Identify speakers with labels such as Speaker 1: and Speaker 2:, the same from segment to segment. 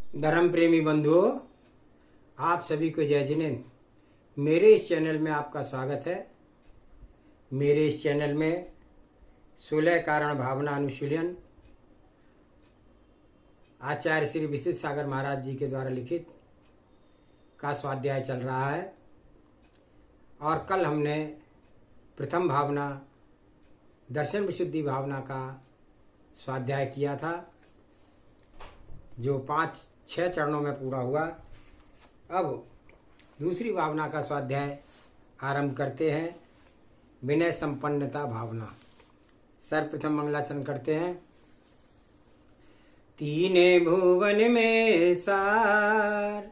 Speaker 1: धर्म प्रेमी बंधुओं, आप सभी को जय जिनेन्द्र। मेरे इस चैनल में आपका स्वागत है। मेरे इस चैनल में 16 कारण भावना अनुशीलन आचार्य श्री विशुद्ध सागर महाराज जी के द्वारा लिखित का स्वाध्याय चल रहा है और कल हमने प्रथम भावना दर्शन विशुद्धि भावना का स्वाध्याय किया था, जो 5-6 चरणों में पूरा हुआ। अब दूसरी भावना का स्वाध्याय आरंभ करते हैं। विनय संपन्नता भावना। सर्वप्रथम मंगलाचरण करते हैं। तीने भुवन में सार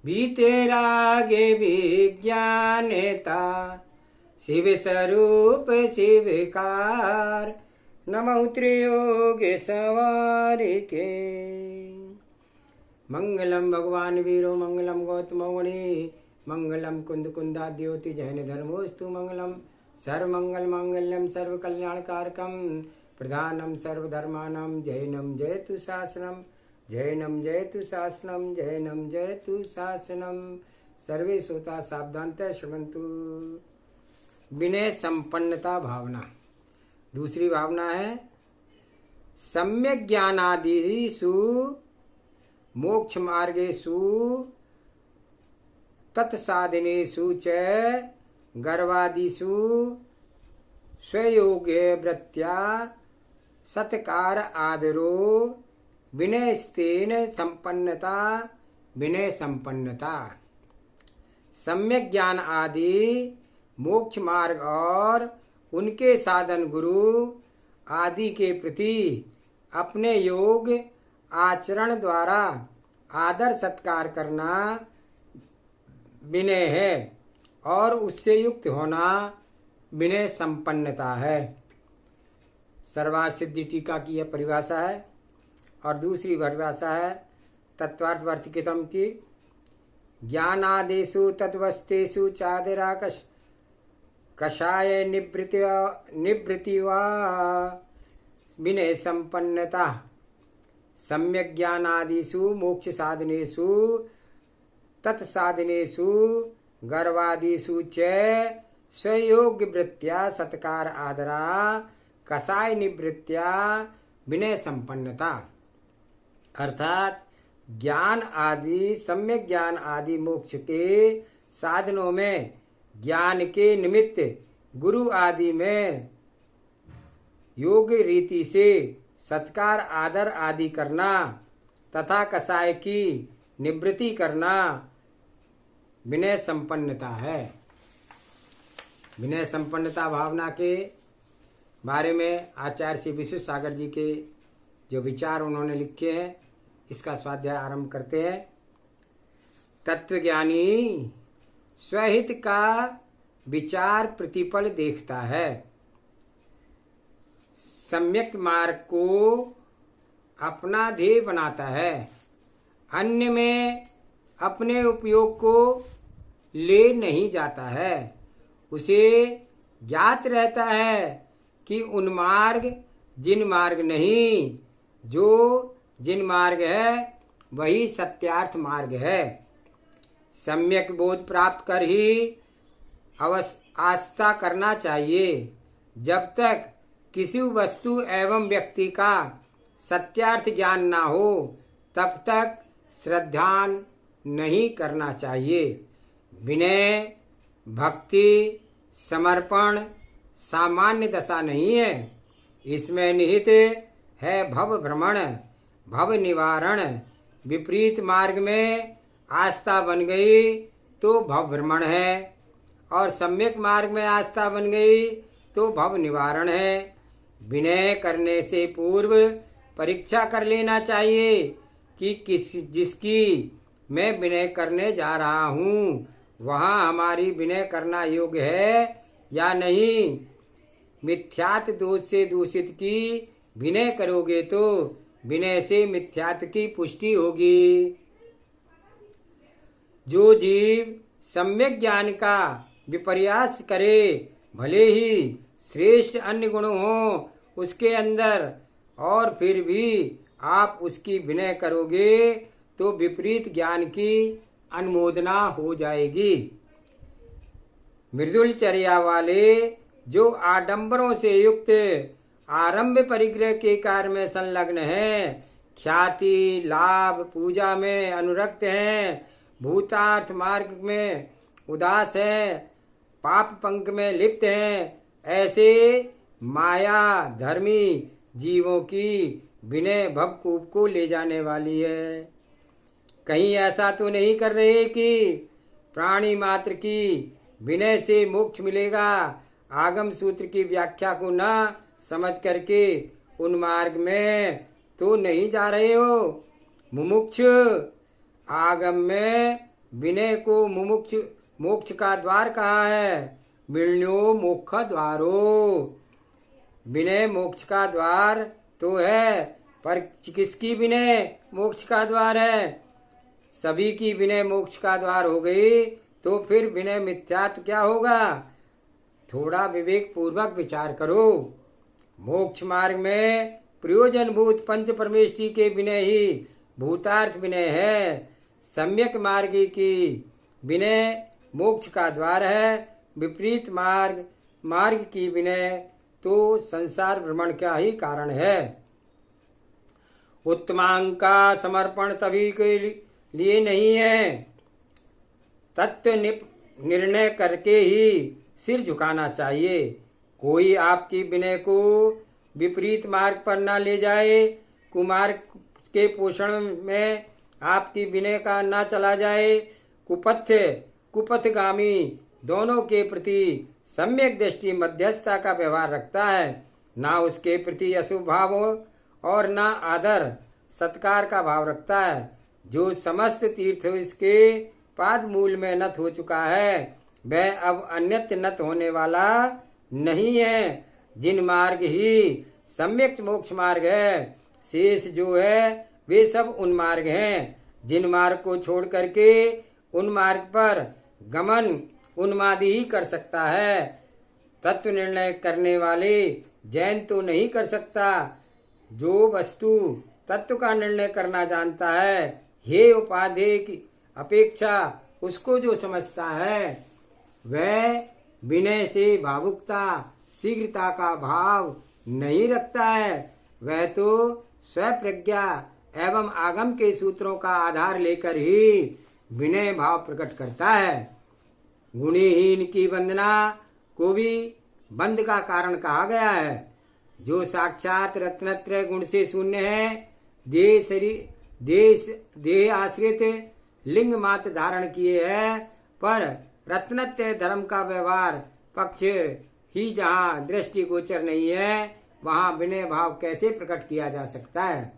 Speaker 1: बीते रागे विज्ञानता, शिव स्वरूप शिवकार नमः त्रियोग सवार के। मंगलम भगवान वीरो मंगलम गौतमौणी मंगलम कुंद कुंदाद्योति जैन धर्मोस्तु मंगलम सर्वमंगल मांगल्यम सर्व कल्याणकारकम प्रधानम सर्वधर्मानां जैनम जयतु शासनम जैनम जयतु शासनम जैनम जयतु शासनम। सर्वे श्रोता सावधानतः श्रवन्तु। विनय संपन्नता भावना। दूसरी भावना है सम्यक ज्ञानादिषु मोक्ष मार्गेषु तत्साधनेषु च गर्वादिषु स्वयोगे वृत्त्या सत्कार आदरो विनयस्तेन संपन्नता। विनय संपन्नता सम्यक ज्ञान आदि मोक्ष मार्ग और उनके साधन गुरु आदि के प्रति अपने योग आचरण द्वारा आदर सत्कार करना विनय है और उससे युक्त होना विनय संपन्नता है। सर्वासिद्धि टीका की यह परिभाषा है और दूसरी परिभाषा है तत्वार्थवर्तिकतम की। ज्ञानादेशु तद्वस्तेषु चादिराकश कषाय निवृत्ति वा विनय संपन्नता। सम्यक ज्ञानादिषु मोक्ष साधनेषु तत्साधनेषु गर्वादिषु च स्वयोग वृत्त्या सत्कार आदरा कषाय निवृत्त्या विनय संपन्नता। अर्थात ज्ञान आदि सम्यक ज्ञान आदि मोक्ष के साधनों में ज्ञान के निमित्त गुरु आदि में योग रीति से सत्कार आदर आदि करना तथा कषाय की निवृत्ति करना विनय संपन्नता है। विनय संपन्नता भावना के बारे में आचार्य श्री विशुद्ध सागर जी के जो विचार उन्होंने लिखे हैं, इसका स्वाध्याय आरंभ करते हैं। तत्वज्ञानी स्वहित का विचार प्रतिपल देखता है, सम्यक मार्ग को अपना ध्येय बनाता है, अन्य में अपने उपयोग को ले नहीं जाता है। उसे ज्ञात रहता है कि उन मार्ग जिन मार्ग नहीं, जो जिन मार्ग है वही सत्यार्थ मार्ग है। सम्यक बोध प्राप्त कर ही आस्था करना चाहिए। जब तक किसी वस्तु एवं व्यक्ति का सत्यार्थ ज्ञान ना हो तब तक श्रद्धान नहीं करना चाहिए। विनय भक्ति समर्पण सामान्य दशा नहीं है, इसमें निहित है भव भ्रमण भव निवारण। विपरीत मार्ग में आस्था बन गई तो भव भ्रमण है और सम्यक मार्ग में आस्था बन गई तो भव निवारण है। विनय करने से पूर्व परीक्षा कर लेना चाहिए कि जिसकी मैं विनय करने जा रहा हूँ वहाँ हमारी विनय करना योग्य है या नहीं। मिथ्यात्व दोष से दूषित की विनय करोगे तो विनय से मिथ्यात्व की पुष्टि होगी। जो जीव सम्यक ज्ञान का विपर्यास करे, भले ही श्रेष्ठ अन्य गुण हो उसके अंदर, और फिर भी आप उसकी विनय करोगे तो विपरीत ज्ञान की अनुमोदना हो जाएगी। मृदुल चर्या वाले जो आडंबरों से युक्त आरंभ परिग्रह के कार्य में संलग्न हैं, ख्याति लाभ पूजा में अनुरक्त हैं, भूतार्थ मार्ग में उदास हैं, पाप पंख में लिप्त हैं, ऐसे माया धर्मी जीवों की विनय भवकूप को ले जाने वाली है। कहीं ऐसा तो नहीं कर रहे कि प्राणी मात्र की विनय से मोक्ष मिलेगा। आगम सूत्र की व्याख्या को न समझ करके उन मार्ग में तो नहीं जा रहे हो। मुमुक्ष आगम में विनय को मुमुक्ष मोक्ष का द्वार कहा है। विण्यो मोक्ष द्वारो, विनय मोक्ष का द्वार तो है, पर किसकी विनय मोक्ष का द्वार है? सभी की विनय मोक्ष का द्वार हो गई तो फिर विनय मिथ्यात्व क्या होगा? थोड़ा विवेक पूर्वक विचार करो। मोक्ष मार्ग में प्रयोजनभूत पंच परमेष्टि के विनय ही भूतार्थ विनय है। सम्यक मार्गी की विनय मोक्ष का द्वार है। विपरीत मार्ग की विनय तो संसार भ्रमण का ही कारण है। उत्तमांग का समर्पण तभी के लिए नहीं है, तत्व निर्णय करके ही सिर झुकाना चाहिए। कोई आपकी विनय को विपरीत मार्ग पर न ले जाए, कुमार्ग के पोषण में आपकी विनय का न चला जाए। कुपथगामी दोनों के प्रति सम्यक दृष्टि मध्यस्थता का व्यवहार रखता है, ना उसके प्रति अशुभ भाव और ना आदर सत्कार का भाव रखता है। जो समस्त तीर्थ इसके पाद मूल में नत हो चुका है, वह अब अन्यत्र नत होने वाला नहीं है। जिन मार्ग ही सम्यक मोक्ष मार्ग है, शेष जो है वे सब उन मार्ग हैं। जिन मार्ग को छोड़ करके उन मार्ग पर गमन उन्मादी ही कर सकता है। तत्व निर्णय करने वाले जैन तो नहीं कर सकता। जो वस्तु तत्व का निर्णय करना जानता है, हे उपाधेय की अपेक्षा उसको जो समझता है, वह विनय से भावुकता शीघ्रता का भाव नहीं रखता है। वह तो स्वप्रज्ञा एवं आगम के सूत्रों का आधार लेकर ही विनय भाव प्रकट करता है। गुणहीन की वंदना को भी बंद का कारण कहा गया है। जो साक्षात रत्नत्रय गुण से शून्य है, देह आश्रित लिंग मात्र धारण किए है, पर रत्नत्रय धर्म का व्यवहार पक्ष ही जहाँ दृष्टि गोचर नहीं है, वहाँ विनय भाव कैसे प्रकट किया जा सकता है?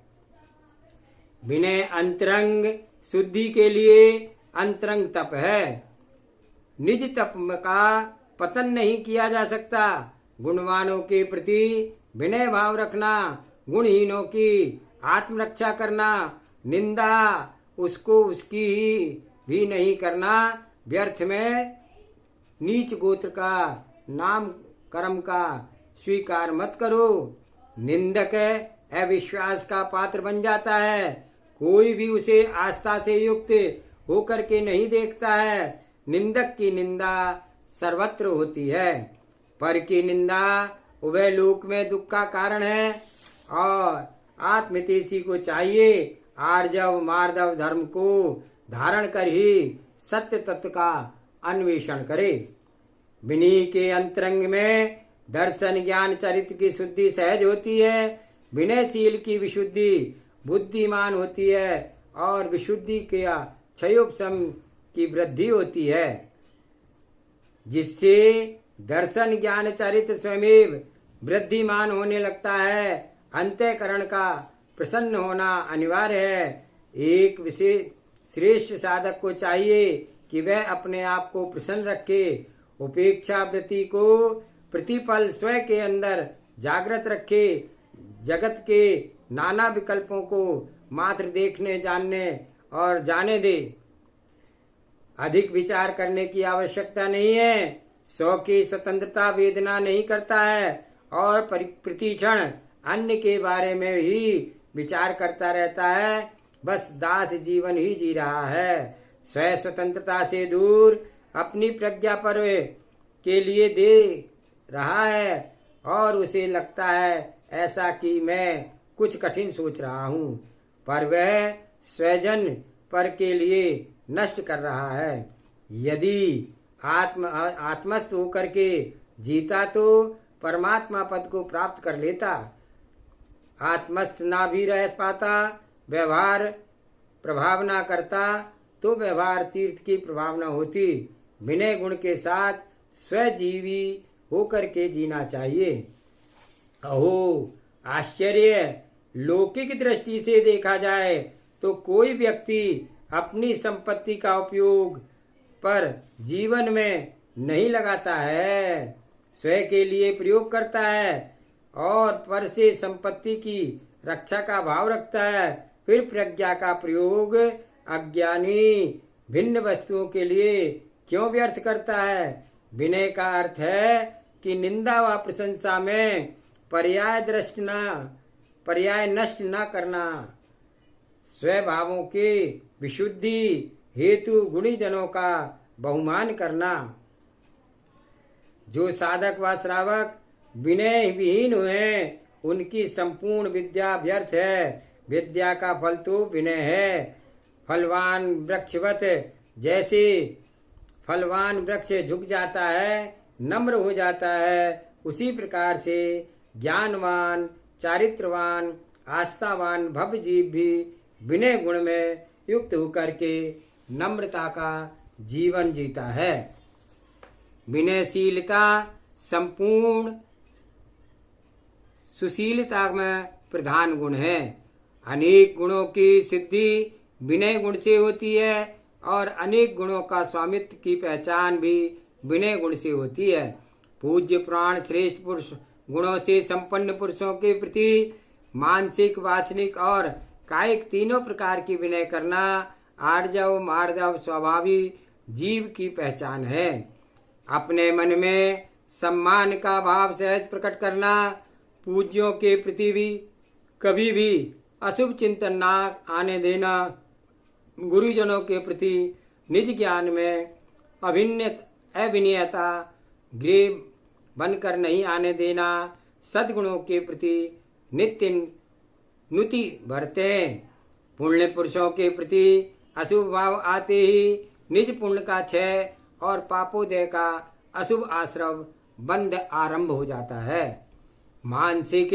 Speaker 1: विनय अंतरंग शुद्धि के लिए अंतरंग तप है। निज तप का पतन नहीं किया जा सकता। गुणवानों के प्रति विनय भाव रखना, गुणहीनों की आत्मरक्षा करना, निंदा उसको उसकी ही भी नहीं करना। व्यर्थ में नीच गोत्र का नाम कर्म का स्वीकार मत करो। निंदक अविश्वास का पात्र बन जाता है। कोई भी उसे आस्था से युक्त होकर के नहीं देखता है। निंदक की निंदा सर्वत्र होती है। पर की निंदा उभय लोक में दुख का कारण है और आत्महितैषी को चाहिए आर्जव मार्दव धर्म को धारण कर ही सत्य तत्व का अन्वेषण करे। विनय के अंतरंग में दर्शन ज्ञान चरित्र की शुद्धि सहज होती है। विनयशील की विशुद्धि बुद्धिमान होती है और विशुद्धि के क्षयोपशम की वृद्धि होती है, जिससे दर्शन ज्ञान चरित्र स्वयं वृद्धिमान होने लगता है। अंतःकरण का प्रसन्न होना अनिवार्य है। एक विशेष श्रेष्ठ साधक को चाहिए कि वह अपने आप को प्रसन्न रखे, उपेक्षा वृत्ति को प्रतिपल स्वयं के अंदर जागृत रखे, जगत के नाना विकल्पों को मात्र देखने जानने और जाने दे। अधिक विचार करने की आवश्यकता नहीं है। स्व की स्वतंत्रता वेदना नहीं करता है और प्रतिक्षण अन्य के बारे में ही विचार करता रहता है। बस दास जीवन ही जी रहा है। स्वयं स्वतंत्रता से दूर अपनी प्रज्ञा पर के लिए दे रहा है और उसे लगता है ऐसा कि मैं कुछ कठिन सोच रहा हूँ, पर वह स्वजन पर के लिए नष्ट कर रहा है। यदि आत्मस्थ होकर के जीता तो परमात्मा पद को प्राप्त कर लेता। आत्मस्थ ना भी रह पाता, व्यवहार प्रभावना करता तो व्यवहार तीर्थ की प्रभावना होती। विनय गुण के साथ स्वजीवी होकर के जीना चाहिए। अहो आश्चर्य! लौकिक दृष्टि से देखा जाए तो कोई व्यक्ति अपनी संपत्ति का उपयोग पर जीवन में नहीं लगाता है, स्वयं के लिए प्रयोग करता है और पर से संपत्ति की रक्षा का भाव रखता है। फिर प्रज्ञा का प्रयोग अज्ञानी भिन्न वस्तुओं के लिए क्यों व्यर्थ करता है? विनय का अर्थ है कि निंदा व प्रशंसा में पर्याय नष्ट न करना, स्वभावों के विशुद्धि हेतु गुणी जनों का बहुमान करना। जो साधक व श्रावक विनय विहीन हुए उनकी संपूर्ण विद्या व्यर्थ है। विद्या का फल तो विनय है। फलवान वृक्षवत, जैसे फलवान वृक्ष झुक जाता है, नम्र हो जाता है, उसी प्रकार से ज्ञानवान, चारित्रवान, आस्थावान भव जीव भी विनय गुण में युक्त होकर के नम्रता का जीवन जीता है। विनयशीलता संपूर्ण सुशीलता में प्रधान गुण है। अनेक गुणों की सिद्धि विनय गुण से होती है और अनेक गुणों का स्वामित्व की पहचान भी विनय गुण से होती है। पूज्य प्राण श्रेष्ठ पुरुष गुणों से संपन्न पुरुषों के प्रति मानसिक, वाचनिक और कायिक तीनों प्रकार की विनय करना आर्जव मार्जव स्वभावी जीव की पहचान है। अपने मन में सम्मान का भाव सहज प्रकट करना, पूज्यों के प्रति भी कभी भी अशुभ चिंतन ना आने देना, गुरुजनों के प्रति निज ज्ञान में अविनयता ग्रेव बनकर नहीं आने देना, सद्गुणों के प्रति नित्य नुति बरतें। पुण्य पुरुषों के प्रति अशुभ भाव आते ही निज पुण्य का क्षय और पापोदय का अशुभ आश्रव बंध आरंभ हो जाता है। मानसिक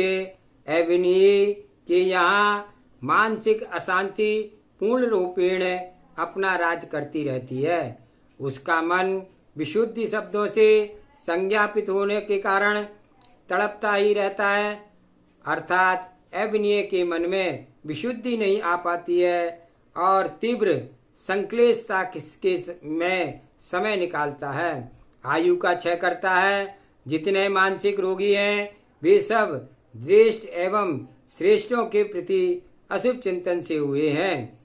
Speaker 1: अविनय के यहाँ मानसिक अशांति पूर्ण रूपेण अपना राज करती रहती है। उसका मन विशुद्धि शब्दों से संज्ञापित होने के कारण तड़पता ही रहता है, अर्थात अविनय के मन में विशुद्धि नहीं आ पाती है और तीव्र संक्लेशता के में समय निकालता है, आयु का क्षय करता है। जितने मानसिक रोगी हैं वे सब ज्येष्ठ एवं श्रेष्ठों के प्रति अशुभ चिंतन से हुए हैं।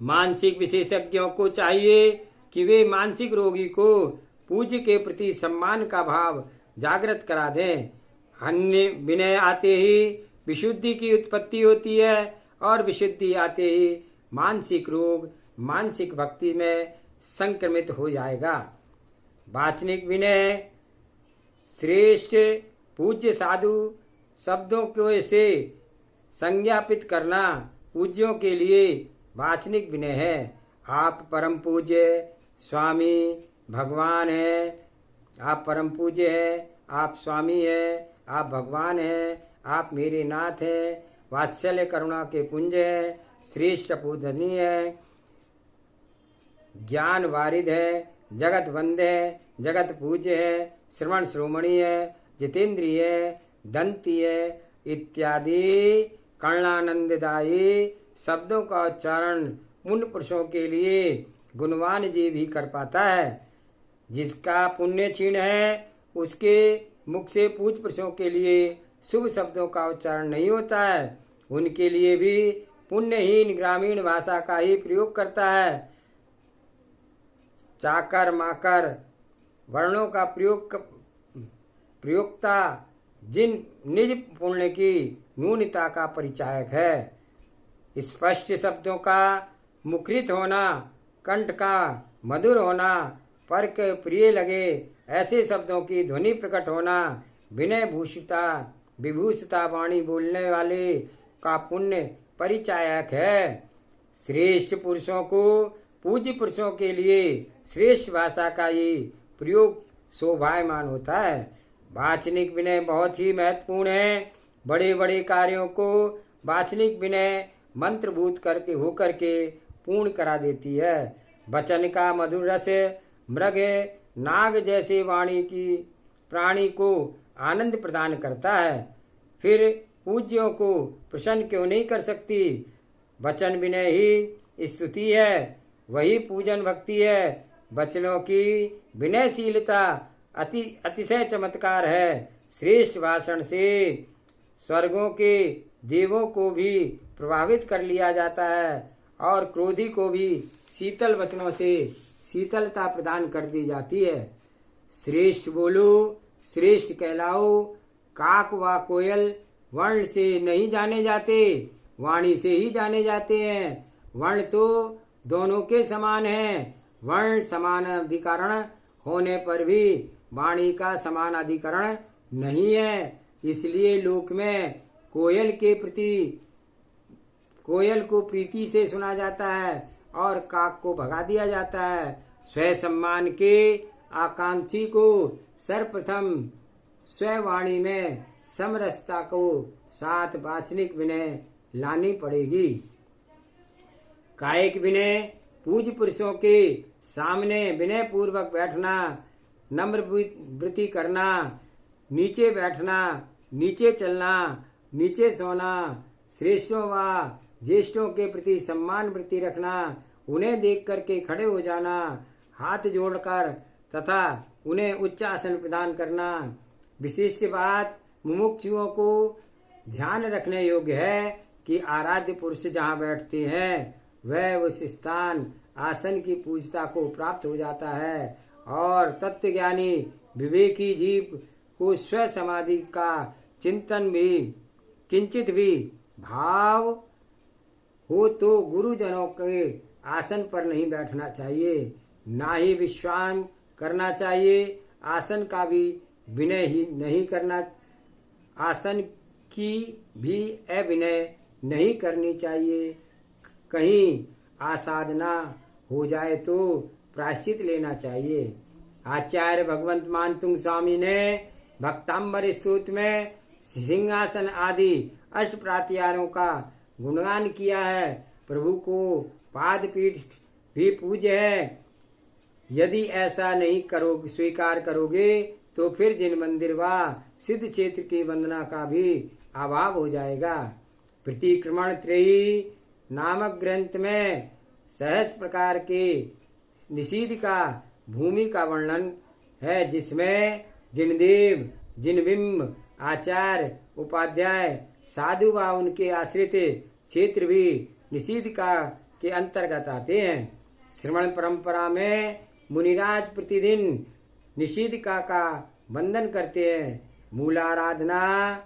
Speaker 1: मानसिक विशेषज्ञों को चाहिए कि वे मानसिक रोगी को पूज्य के प्रति सम्मान का भाव जागृत करा दें। अन्य विनय आते ही विशुद्धि की उत्पत्ति होती है और विशुद्धि आते ही मानसिक रोग मानसिक भक्ति में संक्रमित हो जाएगा। वाचनिक विनय श्रेष्ठ पूज्य साधु शब्दों को से संज्ञापित करना पूज्यों के लिए वाचनिक विनय है। आप परम पूज्य स्वामी भगवान हैं, आप परम पूज्य हैं, आप स्वामी हैं, आप भगवान हैं, आप मेरे नाथ हैं, वात्सल्य करुणा के पुंज हैं, श्रेष्ठ पूजनीय है, ज्ञान वारिद है, जगत वंद है, जगत पूज्य है, श्रवण श्रोमणी है, जितेंद्रिय है, दंती है इत्यादि कर्णानंददायी शब्दों का उच्चारण पुण्य पुरुषों के लिए गुणवान जीव ही कर पाता है। जिसका पुण्य क्षीण है उसके मुख से पूज्य पुरुषों के लिए शुभ शब्दों का उच्चारण नहीं होता है। उनके लिए भी पुण्यहीन ग्रामीण भाषा का ही प्रयोग करता है। चाकर माकर वर्णों का प्रयोक्ता जिन निज पुण्य की न्यूनता का परिचायक है। स्पष्ट शब्दों का मुखरित होना, कंठ का मधुर होना, पर के प्रिय लगे ऐसे शब्दों की ध्वनि प्रकट होना, विनय भूषिता विभूषिता वाणी बोलने वाले का पुण्य परिचायक है। श्रेष्ठ पुरुषों को पूज्य पुरुषों के लिए श्रेष्ठ भाषा का ये प्रयोग शोभायमान होता है। वाचनिक विनय बहुत ही महत्वपूर्ण है। बड़े बड़े कार्यों को वाचनिक विनय मंत्रभूत करके होकर के पूर्ण करा देती है। वचन का मधुर रस मृग नाग जैसे वाणी की प्राणी को आनंद प्रदान करता है। फिर पूज्यों को प्रसन्न क्यों नहीं कर सकती? वचन विनय ही स्तुति है, वही पूजन भक्ति है। वचनों की विनयशीलता अतिशय चमत्कार है। श्रेष्ठ भाषण से स्वर्गों के देवों को भी प्रभावित कर लिया जाता है और क्रोधी को भी शीतल वचनों से शीतलता प्रदान कर दी जाती है। श्रेष्ठ बोलो, श्रेष्ठ कहलाओ। काक व कोयल वर्ण से नहीं जाने जाते, वाणी से ही जाने जाते हैं। वर्ण तो दोनों के समान हैं। वर्ण समान अधिकरण होने पर भी वाणी का समान अधिकरण नहीं है। इसलिए लोक में कोयल को प्रीति से सुना जाता है और काक को भगा दिया जाता है। स्वयं सम्मान के आकांक्षी को सर्वप्रथम स्ववाणी में समरसता को साथ वाचनिक विनय लानी पड़ेगी। कायिक विनय पूज्य पुरुषों के सामने विनय पूर्वक बैठना, नम्र वृत्ति करना, नीचे बैठना, नीचे चलना, नीचे सोना, श्रेष्ठों व ज्येष्ठों के प्रति सम्मान वृत्ति रखना, उन्हें देख करके खड़े हो जाना, हाथ जोड़कर तथा उन्हें उच्च आसन प्रदान करना। विशिष्ट बात मुमुक्षुओं को ध्यान रखने योग्य है कि आराध्य पुरुष जहाँ बैठते हैं वह उस स्थान आसन की पूजता को प्राप्त हो जाता है और तत्वज्ञानी विवेकी जीव को स्व समाधि का चिंतन भी किंचित भी भाव हो तो गुरुजनों के आसन पर नहीं बैठना चाहिए, ना ही विश्राम करना चाहिए। आसन का भी विनय ही नहीं करना, आसन की भी अविनय नहीं करनी चाहिए। कहीं आसाधना हो जाए तो प्रायश्चित लेना चाहिए। आचार्य भगवंत मानतुंग स्वामी ने भक्तांबर स्तोत्र में सिंहासन आदि अष्ट प्रात्यारों का गुणगान किया है। प्रभु को पाद पीठ भी पूज्य है। यदि ऐसा नहीं स्वीकार करोगे तो फिर जिन मंदिर व सिद्ध क्षेत्र की वंदना का भी अभाव हो जाएगा। प्रतिक्रमण त्रयी नामक ग्रंथ में सहस्र प्रकार के निषिद्ध का भूमि का वर्णन है, जिसमें जिनदेव, जिनबिंब, आचार्य, उपाध्याय, साधु व उनके आश्रित क्षेत्र भी निषिद्ध का के अंतर्गत आते हैं। श्रवण परंपरा में मुनिराज प्रतिदिन निषिद्धिका का वंदन करते हैं। मूलाराधना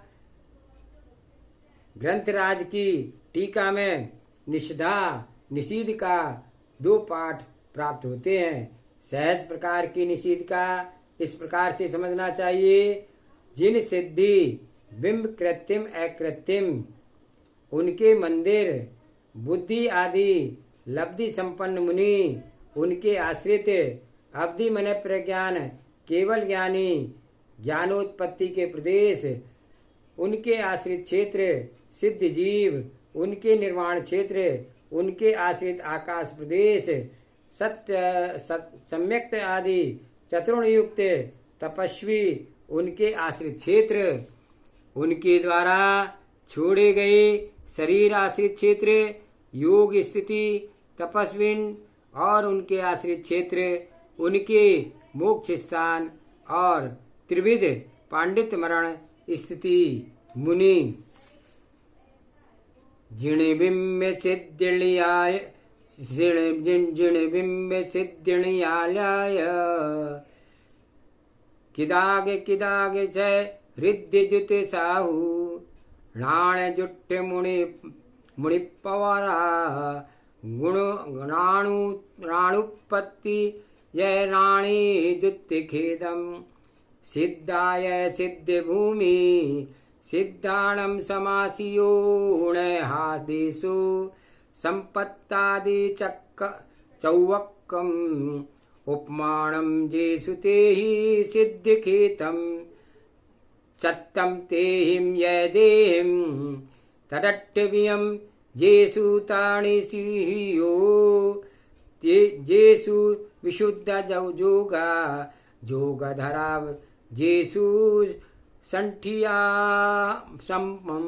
Speaker 1: ग्रंथराज की टीका में निषिद्धा निषिद्धिका 2 पाठ प्राप्त होते हैं। सहज प्रकार की निषिद्धिका इस प्रकार से समझना चाहिए। जिन सिद्धि बिंब कृत्रिम अकृत्रिम उनके मंदिर, बुद्धि आदि लब्धि संपन्न मुनि, उनके आश्रित अवधि मन प्रज्ञान केवल ज्ञानी, ज्ञानोत्पत्ति के प्रदेश, उनके आश्रित क्षेत्र सिद्ध जीव, उनके निर्वाण क्षेत्र, उनके आश्रित आकाश प्रदेश, सत्य सम्यक्त आदि चतुर्ण युक्त तपस्वी, उनके आश्रित क्षेत्र, उनके द्वारा छोड़े गए शरीर आश्रित क्षेत्र, योग स्थिति तपस्विन और उनके आश्रित क्षेत्र, उनके मोक्ष स्थान और त्रिविध पांडित्य मरण स्थिति मुनि। जिणबिंब सिद्धियाय जिणबिंब सिद्धियालय किदाग जय हृदय जुत साहू नाण जुट मुनिपवरा गुणाणुपत्ति जय राणी द्युति खेदम सिद्धाय सिद्ध भूमि सिद्धाणम समासियो हादेशु संपत्तादि चौवक्कम उपमानम जेसु तेहि सिद्धिखेतम चत्तम तेहिम यदेहिम तदट्टव्यम जेसु ताणिसियो जेसु विशुद्ध जोगा जोगधरा जेसु संठिया सम्मम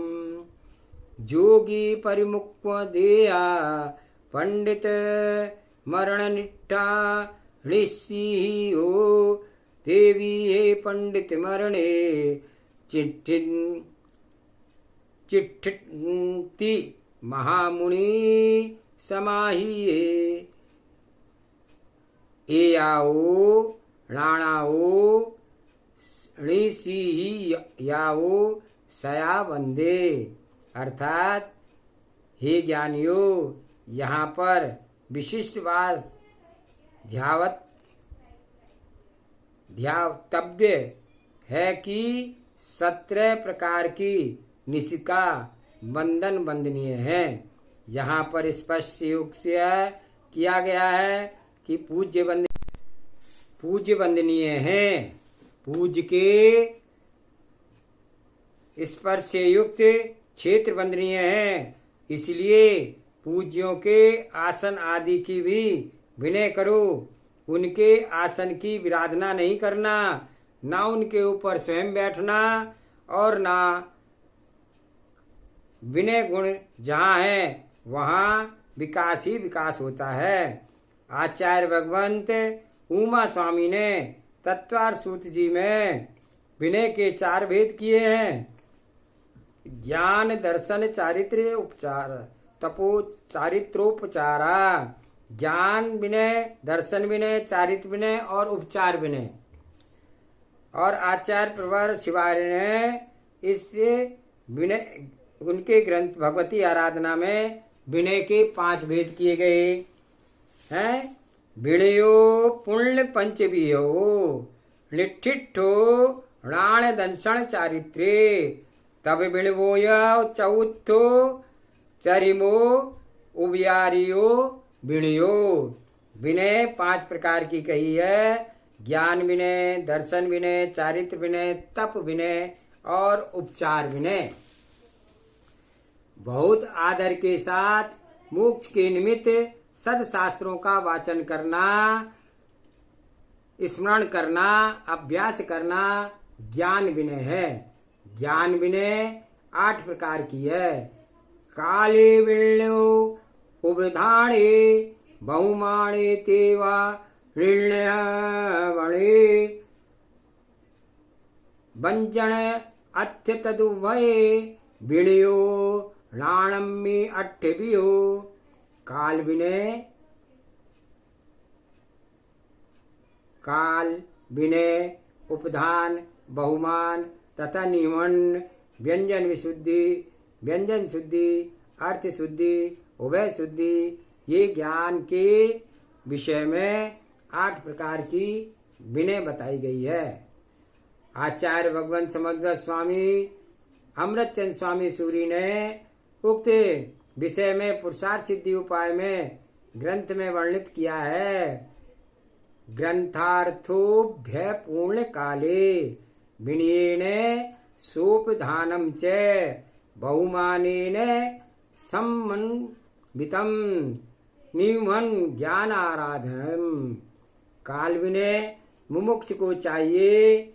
Speaker 1: जोगी परिमुक्व देया पंडित मरण निष्ठा ऋषियो देवी हे पंडित मरणे चिट्ठी महामुनि समाहिए ए आओ राणाओ ऋषि याओ सया वंदे। अर्थात हे ज्ञानियों, यहाँ पर विशिष्ट बात ध्यातव्य है कि 17 प्रकार की निशिका बंधन बंधनीय है। यहाँ पर स्पष्ट योग से किया गया है कि पूज्य वंदनीय है। पूज्य के स्पर्श से युक्त क्षेत्र वंदनीय है, इसलिए पूज्यों के आसन आदि की भी विनय करो। उनके आसन की विराधना नहीं करना, ना उनके ऊपर स्वयं बैठना, और ना विनय गुण जहाँ है वहाँ विकास ही विकास होता है। आचार्य भगवंत उमा स्वामी ने तत्वार सूत जी में विनय के 4 भेद किए हैं। ज्ञान दर्शन चारित्र्य उपचार तपो चारित्रोपचारा। ज्ञान विनय, दर्शन विनय, चारित्र विनय और उपचार विनय। और आचार्य प्रवर शिवार्य ने इससे विनय, उनके ग्रंथ भगवती आराधना में विनय के 5 भेद किए गए हैं। विनयो पुण्य पंचवियो निठिठो राण दंशन चारित्रे तब विणवोय चौथो चरिमो उबियारियो विनयो। विनय 5 प्रकार की कही है। ज्ञान विनय, दर्शन विनय, चारित्र विनय, तप विनय और उपचार विनय। बहुत आदर के साथ मोक्ष के निमित्त सदशास्त्रों का वाचन करना, स्मरण करना, अभ्यास करना ज्ञान विनय है। ज्ञान विनय 8 प्रकार की है। काले विण्यो उबधाणे बहुमाणे तेवा ऋण्य वणे व्यंजन अत्य तदुभये विणयो राणम में अट्ठवियो। काल विनय, काल विनय, उपधान, बहुमान तथा नियमन, व्यंजन विशुद्धि, व्यंजन शुद्धि, अर्थ शुद्धि, उभय शुद्धि, ये ज्ञान के विषय में 8 प्रकार की विनय बताई गई है। आचार्य भगवंत समग्र स्वामी अमृतचंद स्वामी सूरी ने उक्त विषय में पुरुषार्थ सिद्धि उपाय में ग्रंथ में वर्णित किया है। ग्रंथार्थोभ्य पूर्ण काले विनयेन सोपधानम च बहुमानेन सम्मन्वितम निमन ज्ञान आराधनम। काल विनय मुमुक्ष को चाहिए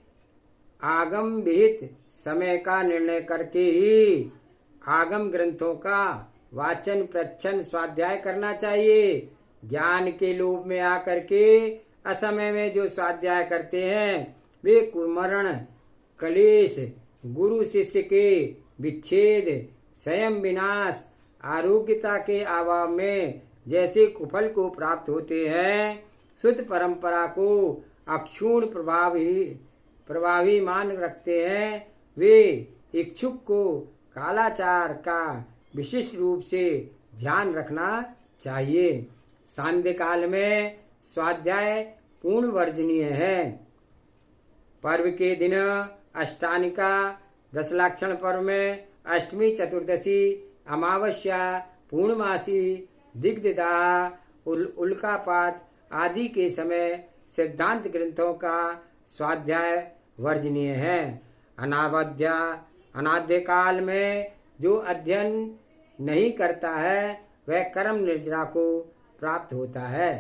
Speaker 1: आगम विहित समय का निर्णय करके ही आगम ग्रंथों का वाचन, प्रच्छन, स्वाध्याय करना चाहिए। ज्ञान के लोभ में आकर के असमय में जो स्वाध्याय करते हैं वे कुमरण, कलेश, गुरु शिष्य के विच्छेद, स्वयं विनाश, आरोग्यता के अभाव में जैसे कुफल को प्राप्त होते हैं, शुद्ध परंपरा को अक्षुण प्रभावी मान रखते हैं, वे इच्छुक को कालाचार का विशिष्ट रूप से ध्यान रखना चाहिए। सांध्य काल में स्वाध्याय पूर्ण वर्जनीय है। पर्व के दिन अष्टानिका, दशलक्षण पर्व में अष्टमी, चतुर्दशी, अमावस्या, पूर्णमासी, दिग्दाह, उल्कापात आदि के समय सिद्धांत ग्रंथों का स्वाध्याय वर्जनीय है। अनाद्य काल में जो अध्ययन नहीं करता है वह कर्म निर्जरा को प्राप्त होता है।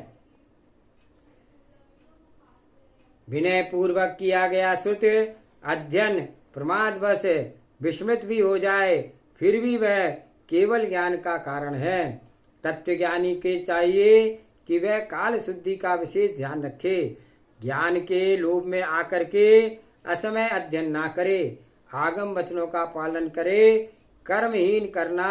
Speaker 1: विनय पूर्वक किया गया श्रुत अध्ययन प्रमादवश विस्मृत भी हो जाए फिर भी वह केवल ज्ञान का कारण है। तत्वज्ञानी के चाहिए कि वह काल शुद्धि का विशेष ध्यान रखे। ज्ञान के लोभ में आकर के असमय अध्ययन ना करे, आगम वचनों का पालन करे। कर्महीन करना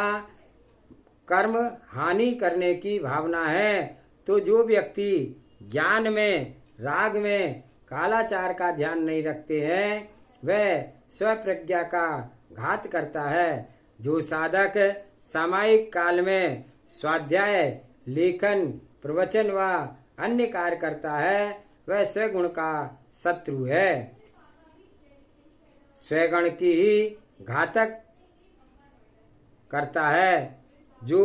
Speaker 1: कर्म हानि करने की भावना है तो जो व्यक्ति ज्ञान में, राग में, कालाचार का ध्यान नहीं रखते हैं वह स्वप्रज्ञा का घात करता है। जो साधक सामायिक काल में स्वाध्याय, लेखन, प्रवचन व अन्य कार्य करता है वह स्वगुण का शत्रु है, स्वगुण की ही घातक करता है। जो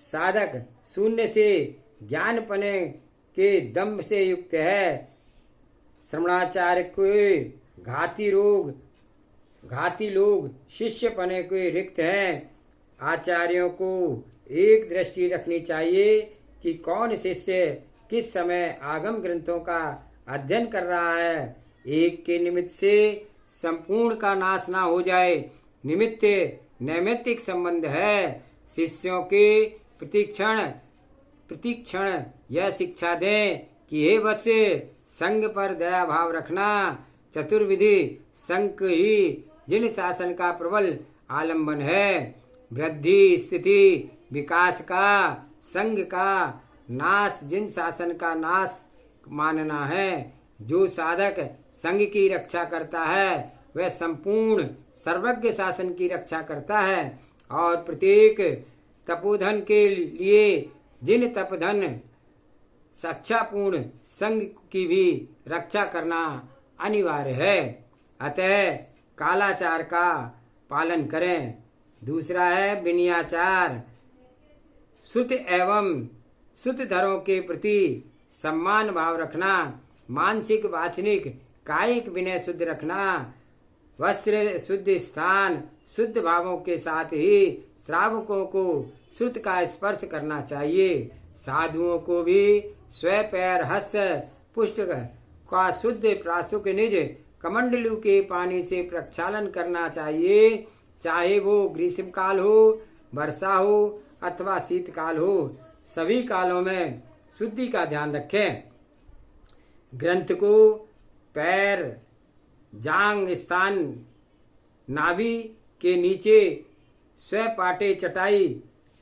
Speaker 1: साधक शून्य से ज्ञान पने के दम्भ से युक्त है, श्रवणाचार्य के घाती लोग शिष्य पने के रिक्त हैं। आचार्यों को एक दृष्टि रखनी चाहिए कि कौन शिष्य किस समय आगम ग्रंथों का अध्ययन कर रहा है। एक के निमित्त से संपूर्ण का नाश ना हो जाए, निमित्त नैमित्तिक संबंध है। शिष्यों के प्रतिक्षण यह शिक्षा दें कि हे वत्स, संग पर दया भाव रखना। चतुर्विधि संग ही जिन शासन का प्रबल आलंबन है। वृद्धि, स्थिति, विकास का संग का नाश जिन शासन का नाश मानना है। जो साधक संग की रक्षा करता है वह संपूर्ण सर्वज्ञ शासन की रक्षा करता है। और प्रत्येक तपोधन के लिए जिन तपधन शिक्षापूर्ण संग की भी रक्षा करना अनिवार्य है। अतः कालाचार का पालन करें। दूसरा है विनयाचार। श्रुत एवं श्रुतधरों के प्रति सम्मान भाव रखना, मानसिक, वाचनिक, कायिक विनय शुद्ध रखना, वस्त्र शुद्ध, स्थान शुद्ध भावों के साथ ही श्रावकों को श्रुत का स्पर्श करना चाहिए। साधुओं को भी स्व पैर, हस्त, पुष्ट का शुद्ध प्राशुक निज कमंडलू के पानी से प्रक्षालन करना चाहिए, चाहे वो ग्रीष्म काल हो, वर्षा हो अथवा शीतकाल हो। सभी कालों में शुद्धि का ध्यान रखें। ग्रंथ को पैर, जांग स्थान, नाभि के नीचे स्वपाटे चटाई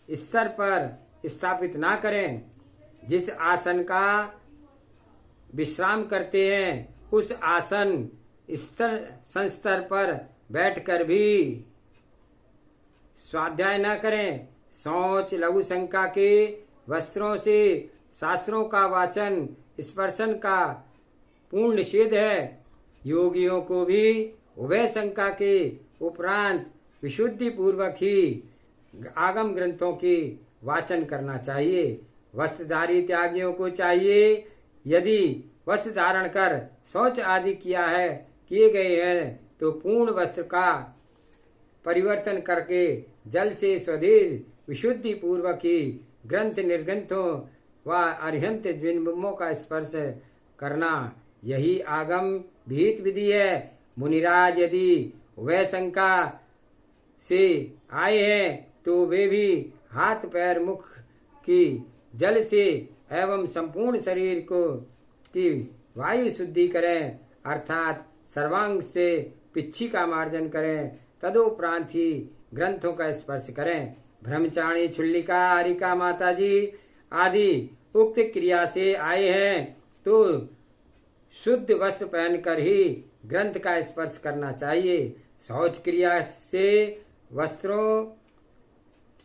Speaker 1: स्तर पर स्थापित ना करें। जिस आसन का विश्राम करते हैं उस आसन संस्तर पर बैठकर भी स्वाध्याय न करें। शौच, लघु शंका के वस्त्रों से शास्त्रों का वाचन, स्पर्शन का पूर्ण निषेध है। योगियों को भी उभय शंका के उपरांत विशुद्धि पूर्वक ही आगम ग्रंथों की वाचन करना चाहिए। वस्त्रधारी त्यागियों को चाहिए यदि वस्त्र धारण कर शौच आदि किए गए हैं तो पूर्ण वस्त्र का परिवर्तन करके जल से स्वदेश विशुद्धि पूर्वक ही ग्रंथ निर्ग्रंथों व अर्हंत बिंबों का स्पर्श करना, यही आगम भीत विधि है। मुनिराज यदि वह शंका से आए हैं तो वे भी हाथ, पैर, मुख की जल से एवं संपूर्ण शरीर को की वायु शुद्धि करें, अर्थात सर्वांग से पिच्छी का मार्जन करें। तदुपरांत ही ग्रंथों का स्पर्श करें। ब्रह्मचारी, छुल्लिका, हरिका माता जी आदि उक्त क्रिया से आए हैं तो शुद्ध वस्त्र पहनकर ही ग्रंथ का स्पर्श करना चाहिए। शौच क्रिया से वस्त्रों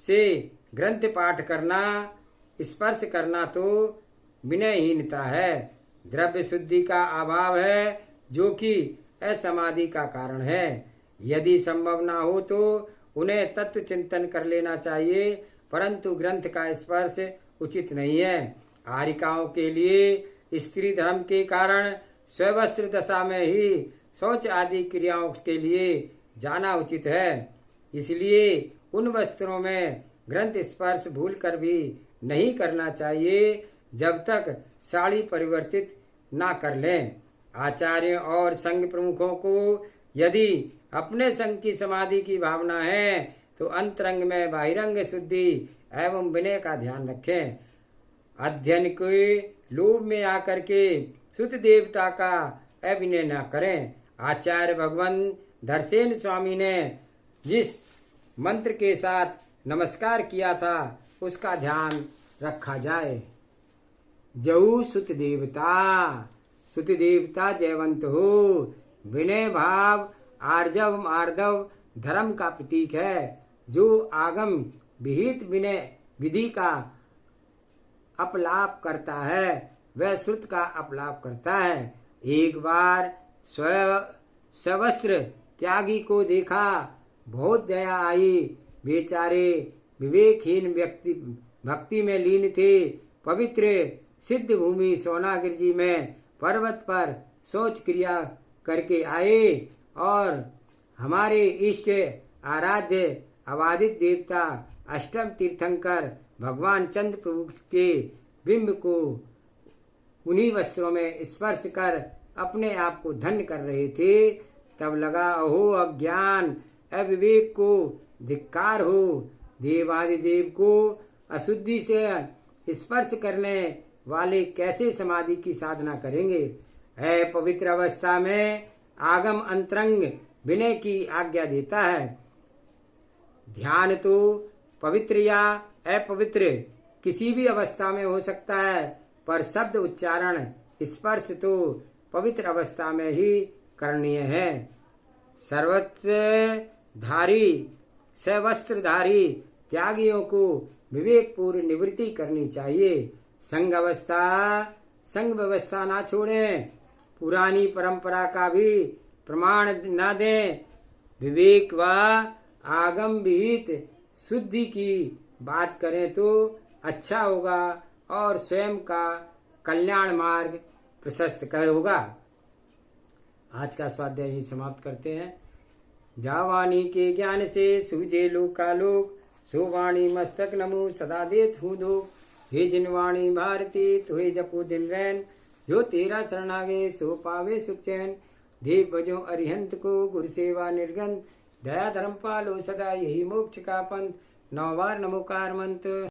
Speaker 1: से ग्रंथ पाठ करना, स्पर्श करना तो विनयहीनता है, द्रव्य शुद्धि का अभाव है, जो कि असमाधि का कारण है। यदि संभव ना हो तो उन्हें तत्व चिंतन कर लेना चाहिए, परंतु ग्रंथ का स्पर्श उचित नहीं है। आर्यिकाओं के लिए स्त्री धर्म के कारण स्ववस्त्र दशा में ही शौच आदि क्रियाओं के लिए जाना उचित है। इसलिए उन वस्त्रों में ग्रंथ स्पर्श भूल कर भी नहीं करना चाहिए जब तक साड़ी परिवर्तित ना कर लें। आचार्यों और संघ प्रमुखों को यदि अपने संघ की समाधि की भावना है तो अंतरंग में बाहिरंग शुद्धि एवं विनय का ध्यान रखें। अध्ययन के लोभ में आकर के सुत देवता का अभिनय न करें। आचार्य भगवान धरसेन स्वामी ने जिस मंत्र के साथ नमस्कार किया था उसका ध्यान रखा जाए। जऊ सुत देवता जयवंत हो। विनय भाव आर्जव आर्दव धर्म का प्रतीक है। जो आगम विहित विनय विधि का अपलाप करता है वह श्रुत का अपलाप करता है। एक बार सवस्त्र त्यागी को देखा, बहुत दया आई। बेचारे विवेकहीन व्यक्ति भक्ति में लीन थे। पवित्र सिद्ध भूमि सोनागिर जी में पर्वत पर शौच क्रिया करके आए और हमारे इष्ट आराध्य अबाधित देवता अष्टम तीर्थंकर भगवान चंद्र प्रभु के बिंब को उन्हीं वस्त्रों में स्पर्श कर अपने आप को धन्य कर रहे थे। तब लगा, अहो अज्ञान अविवेक को धिक्कार हो। देवादिदेव को अशुद्धि से स्पर्श करने वाले कैसे समाधि की साधना करेंगे। पवित्र अवस्था में आगम अंतरंग विनय की आज्ञा देता है। ध्यान तो पवित्र या अपवित्र किसी भी अवस्था में हो सकता है, पर शब्द उच्चारण स्पर्श तो पवित्र अवस्था में ही करणीय है। सर्वस्त्रधारी सवस्त्रधारी त्यागियों को विवेक पूर्ण निवृत्ति करनी चाहिए। संघ व्यवस्था ना छोड़ें, पुरानी परंपरा का भी प्रमाण न दें। विवेक व आगम विहित शुद्धि की बात करें तो अच्छा होगा और स्वयं का कल्याण मार्ग प्रशस्त होगा। आज का स्वाध्याय ही समाप्त करते हैं। जावानी के ज्ञान से सूझे लोकालोक, सो वाणी मस्तक नमो सदा देत हूँ दो। हे जिनवाणी भारती तुहे जपो दिन रैन, जो तेरा शरणागे सो पावे सुख चैन। देव बजो अरिहंत को गुरु सेवा निर्गंध, दया धर्म पालो सदा यही मोक्ष का पंथ। 9 बार नमोकार मंत्र।